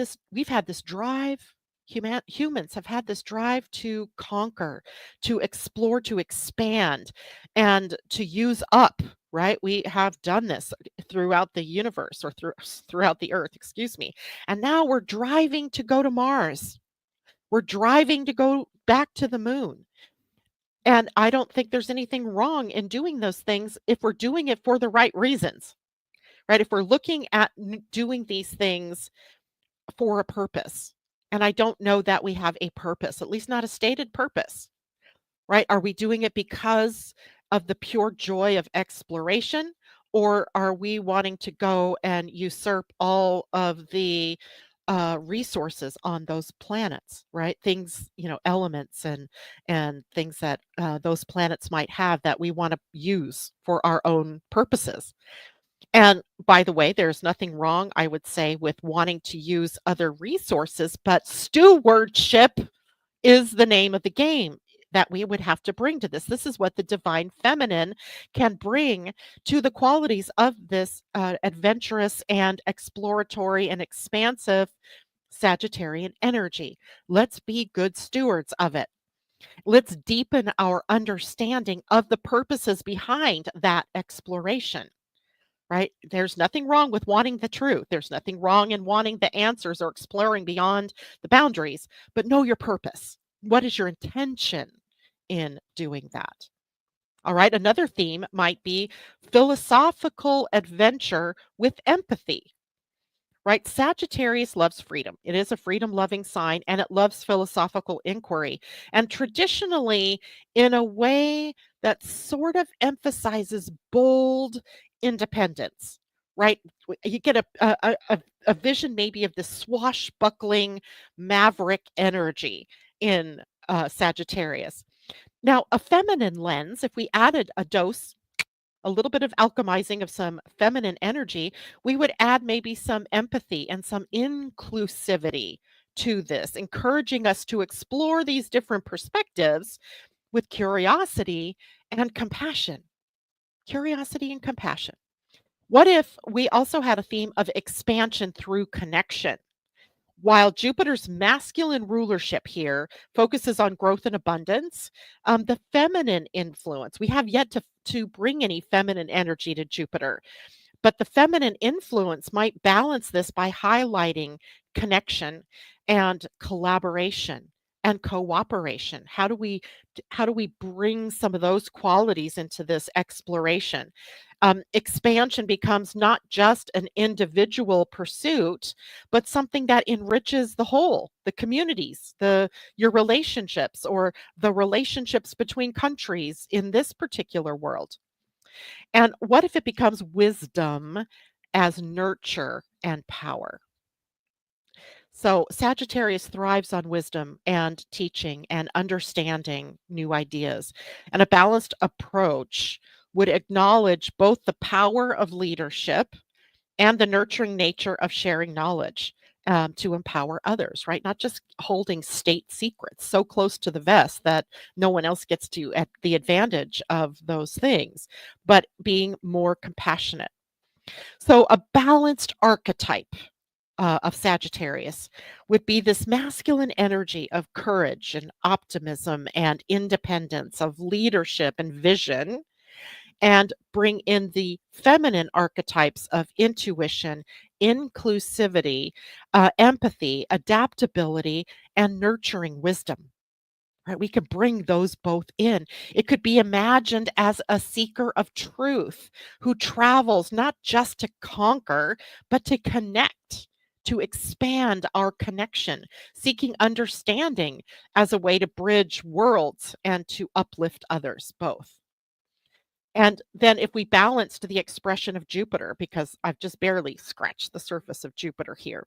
this drive. Humans have had this drive to conquer, to explore, to expand, and to use up, right? We have done this throughout the universe or throughout the earth, excuse me. And now we're driving to go to Mars. We're driving to go back to the moon. And I don't think there's anything wrong in doing those things if we're doing it for the right reasons, right? If we're looking at doing these things for a purpose. And I don't know that we have a purpose, at least not a stated purpose, right? Are we doing it because of the pure joy of exploration? Or are we wanting to go and usurp all of the resources on those planets, right? Things, elements and things that those planets might have that we want to use for our own purposes. And by the way, there's nothing wrong, I would say, with wanting to use other resources, but stewardship is the name of the game that we would have to bring to this. This is what the divine feminine can bring to the qualities of this adventurous and exploratory and expansive Sagittarian energy. Let's be good stewards of it. Let's deepen our understanding of the purposes behind that exploration. Right? There's nothing wrong with wanting the truth. There's nothing wrong in wanting the answers or exploring beyond the boundaries, but know your purpose. What is your intention in doing that? All right. Another theme might be philosophical adventure with empathy. Right? Sagittarius loves freedom. It is a freedom loving sign and it loves philosophical inquiry. And traditionally, in a way that sort of emphasizes bold independence, right? You get a vision maybe of this swashbuckling maverick energy in Sagittarius. Now, a feminine lens, if we added a little bit of alchemizing of some feminine energy, we would add maybe some empathy and some inclusivity to this, encouraging us to explore these different perspectives with curiosity and compassion. Curiosity and compassion. What if we also had a theme of expansion through connection? While Jupiter's masculine rulership here focuses on growth and abundance, the feminine influence, we have yet to bring any feminine energy to Jupiter, but the feminine influence might balance this by highlighting connection and collaboration and cooperation. How do we bring some of those qualities into this exploration? Expansion becomes not just an individual pursuit, but something that enriches the whole, the communities, the your relationships, or the relationships between countries in this particular world. And what if it becomes wisdom as nurture and power? So Sagittarius thrives on wisdom and teaching and understanding new ideas. And a balanced approach would acknowledge both the power of leadership and the nurturing nature of sharing knowledge, to empower others, right? Not just holding state secrets so close to the vest that no one else gets to at the advantage of those things, but being more compassionate. So a balanced archetype of Sagittarius would be this masculine energy of courage and optimism and independence, of leadership and vision, and bring in the feminine archetypes of intuition, inclusivity, empathy, adaptability, and nurturing wisdom. Right? We could bring those both in. It could be imagined as a seeker of truth who travels not just to conquer, but to connect, to expand our connection, seeking understanding as a way to bridge worlds and to uplift others both. And then if we balanced the expression of Jupiter, because I've just barely scratched the surface of Jupiter here,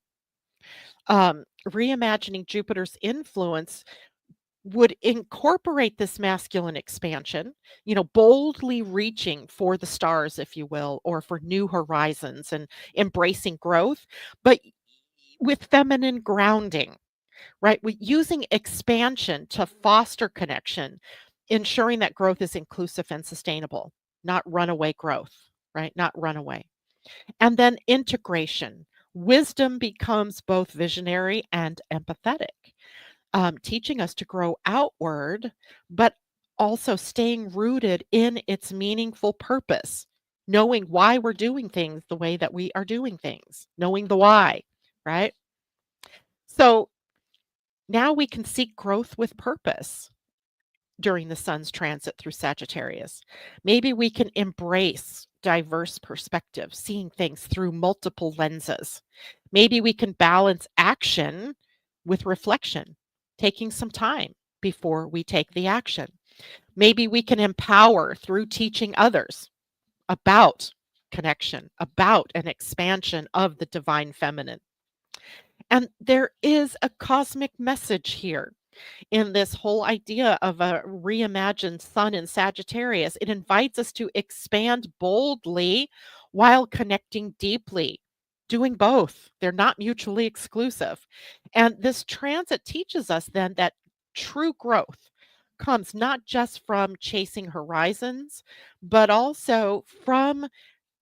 reimagining Jupiter's influence would incorporate this masculine expansion, boldly reaching for the stars, if you will, or for new horizons and embracing growth, but with feminine grounding, right? Using expansion to foster connection, ensuring that growth is inclusive and sustainable, not runaway growth, right? Not runaway. And then integration. Wisdom becomes both visionary and empathetic, teaching us to grow outward, but also staying rooted in its meaningful purpose, knowing why we're doing things the way that we are doing things, knowing the why, right? So now we can seek growth with purpose during the sun's transit through Sagittarius. Maybe we can embrace diverse perspectives, seeing things through multiple lenses. Maybe we can balance action with reflection, taking some time before we take the action. Maybe we can empower through teaching others about connection, about an expansion of the divine feminine. And there is a cosmic message here in this whole idea of a reimagined sun in Sagittarius. It invites us to expand boldly while connecting deeply, doing both. They're not mutually exclusive. And this transit teaches us then that true growth comes not just from chasing horizons, but also from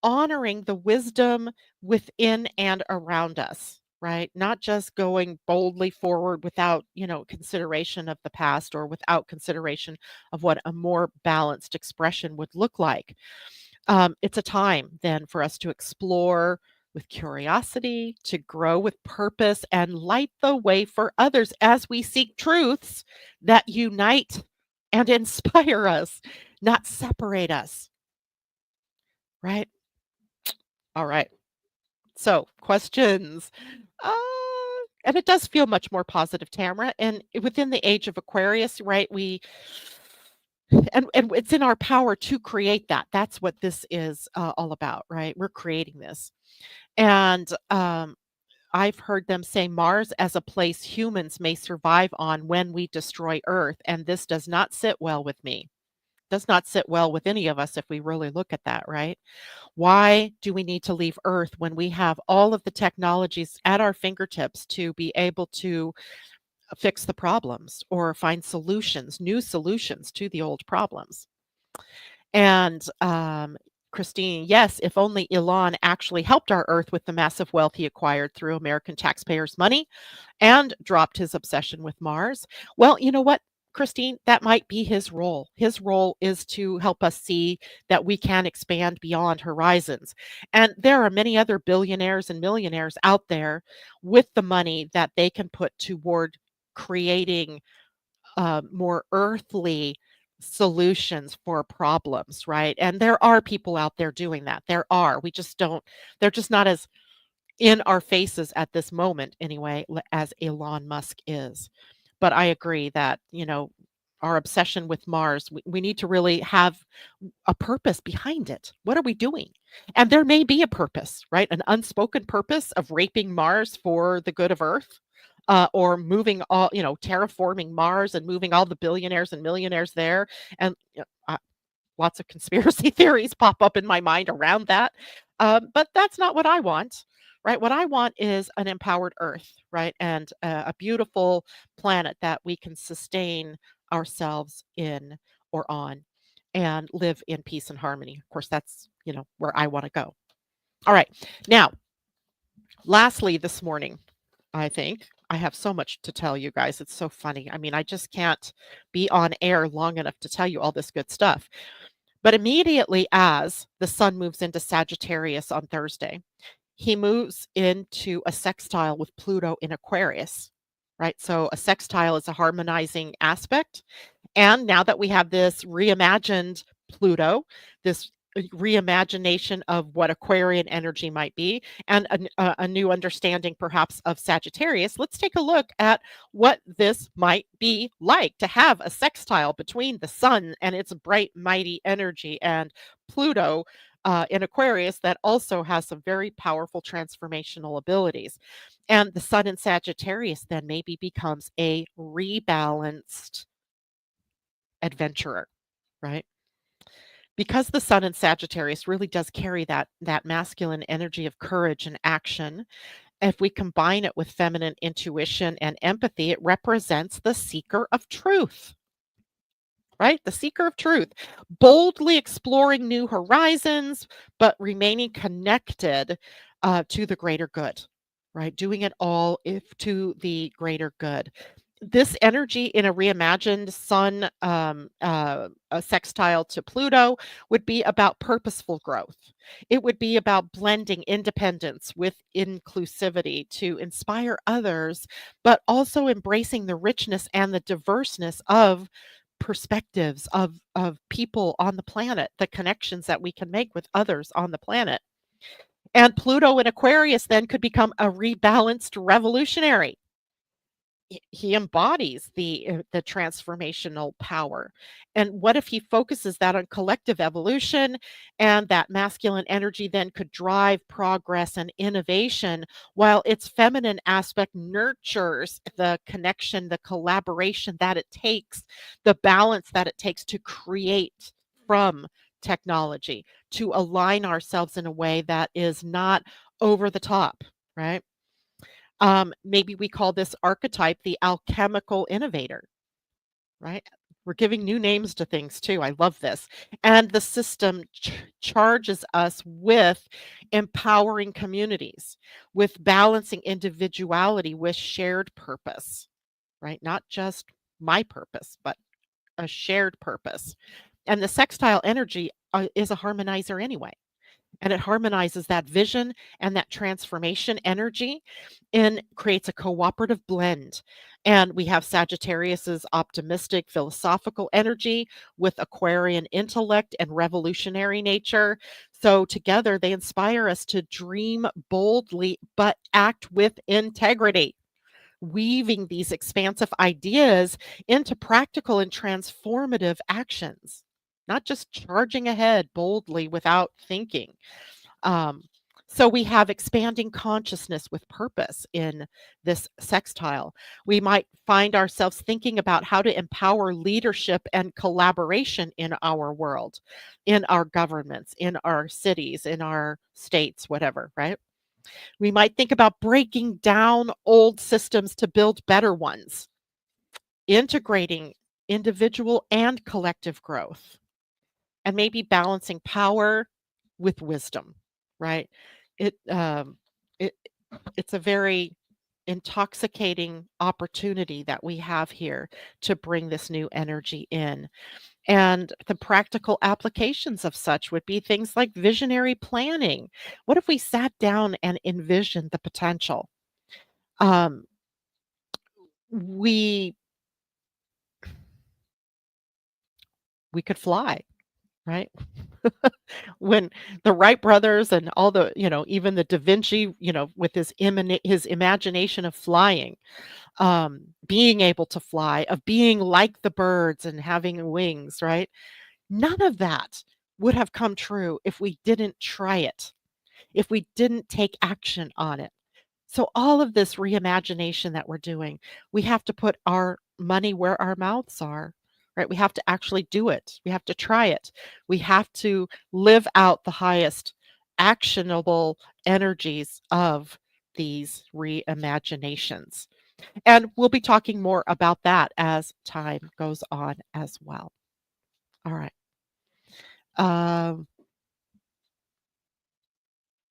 honoring the wisdom within and around us, right? Not just going boldly forward without, consideration of the past, or without consideration of what a more balanced expression would look like. It's a time then for us to explore with curiosity, to grow with purpose, and light the way for others as we seek truths that unite and inspire us, not separate us, right? All right. So, questions. Uh, and it does feel much more positive, Tamara. And within the age of Aquarius, right? And it's in our power to create that. That's what this is all about, right? We're creating this. And I've heard them say Mars as a place humans may survive on when we destroy Earth. And this does not sit well with me. Does not sit well with any of us if we really look at that, right? Why do we need to leave Earth when we have all of the technologies at our fingertips to be able to fix the problems or find solutions, new solutions to the old problems. And Christine, yes, if only Elon actually helped our Earth with the massive wealth he acquired through American taxpayers' money and dropped his obsession with Mars. Well, you know what, Christine, that might be his role. His role is to help us see that we can expand beyond horizons. And there are many other billionaires and millionaires out there with the money that they can put toward creating more earthly solutions for problems, right? And there are people out there doing that. There are. We just don't, they're just not as in our faces at this moment, anyway, as Elon Musk is. But I agree that, our obsession with Mars, we need to really have a purpose behind it. What are we doing? And there may be a purpose, right? An unspoken purpose of raping Mars for the good of Earth, or moving all, terraforming Mars and moving all the billionaires and millionaires there. And lots of conspiracy theories pop up in my mind around that. But that's not what I want, right? What I want is an empowered Earth, right? And a beautiful planet that we can sustain ourselves in or on and live in peace and harmony. Of course, that's, where I want to go. All right. Now, lastly, this morning, I think I have so much to tell you guys. It's so funny. I mean, I just can't be on air long enough to tell you all this good stuff. But immediately as the sun moves into Sagittarius on Thursday, he moves into a sextile with Pluto in Aquarius, right? So a sextile is a harmonizing aspect. And now that we have this reimagined Pluto, this reimagination of what Aquarian energy might be, and a new understanding perhaps of Sagittarius, let's take a look at what this might be like to have a sextile between the sun and its bright, mighty energy and Pluto in Aquarius that also has some very powerful transformational abilities. And the sun in Sagittarius then maybe becomes a rebalanced adventurer, right? Because the sun in Sagittarius really does carry that masculine energy of courage and action. If we combine it with feminine intuition and empathy, it represents the seeker of truth, right? The seeker of truth, boldly exploring new horizons, but remaining connected to the greater good, right? Doing it all if to the greater good. This energy in a reimagined sun, a sextile to Pluto, would be about purposeful growth. It would be about blending independence with inclusivity to inspire others, but also embracing the richness and the diverseness of perspectives of people on the planet, the connections that we can make with others on the planet. And Pluto in Aquarius then could become a rebalanced revolutionary. He embodies the transformational power. And what if he focuses that on collective evolution, and that masculine energy then could drive progress and innovation, while its feminine aspect nurtures the connection, the collaboration that it takes, the balance that it takes to create from technology, to align ourselves in a way that is not over the top, right? Maybe we call this archetype the alchemical innovator, right? We're giving new names to things too. I love this. And the system charges us with empowering communities, with balancing individuality with shared purpose, right? Not just my purpose, but a shared purpose. And the sextile energy is a harmonizer anyway. And it harmonizes that vision and that transformation energy and creates a cooperative blend. And we have Sagittarius's optimistic philosophical energy with Aquarian intellect and revolutionary nature. So together they inspire us to dream boldly but act with integrity, weaving these expansive ideas into practical and transformative actions, not just charging ahead boldly without thinking. Um, so we have expanding consciousness with purpose in this sextile. We might find ourselves thinking about how to empower leadership and collaboration in our world, in our governments, in our cities, in our states, whatever, right? We might think about breaking down old systems to build better ones. integrating individual and collective growth, and maybe balancing power with wisdom, right? It it it's a very intoxicating opportunity that we have here to bring this new energy in. And the practical applications of such would be things like visionary planning. What if we sat down and envisioned the potential? Um, we we could fly, right? When the Wright brothers and all the, even the Da Vinci, with his imagination of flying, being able to fly, of being like the birds and having wings, right? None of that would have come true if we didn't try it, if we didn't take action on it. So all of this reimagination that we're doing, we have to put our money where our mouths are, right? We have to actually do it. We have to try it. We have to live out the highest actionable energies of these reimaginations. And we'll be talking more about that as time goes on as well. All right. Um,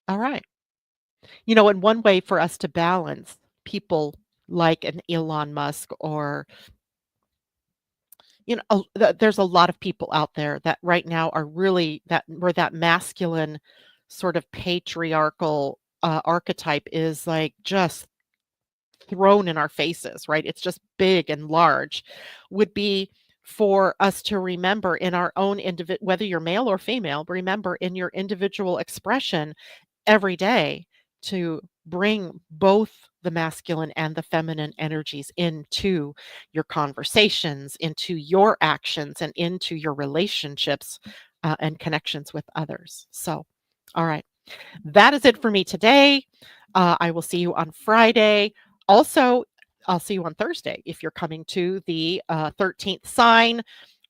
all right. And one way for us to balance people like an Elon Musk, or there's a lot of people out there that right now are really that where that masculine sort of patriarchal archetype is like just thrown in our faces, right? It's just big and large. Would be for us to remember in our own whether you're male or female, remember in your individual expression every day to bring both the masculine and the feminine energies into your conversations, into your actions, and into your relationships and connections with others. So, all right, that is it for me today. I will see you on Friday. Also, I'll see you on Thursday if you're coming to the 13th sign,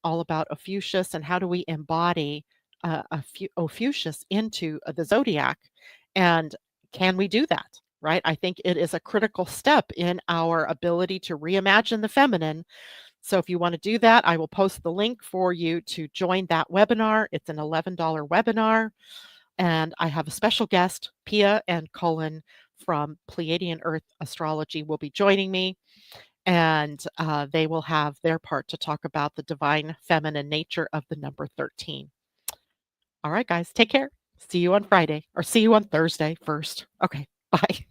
all about Ophiuchus and how do we embody Ophiuchus into the zodiac. And can we do that? Right? I think it is a critical step in our ability to reimagine the feminine. So if you want to do that, I will post the link for you to join that webinar. It's an $11 webinar. And I have a special guest, Pia and Cullen from Pleiadian-Earth Astrology will be joining me. And they will have their part to talk about the divine feminine nature of the number 13. All right, guys, take care. See you on Friday, or see you on Thursday first. Okay, bye.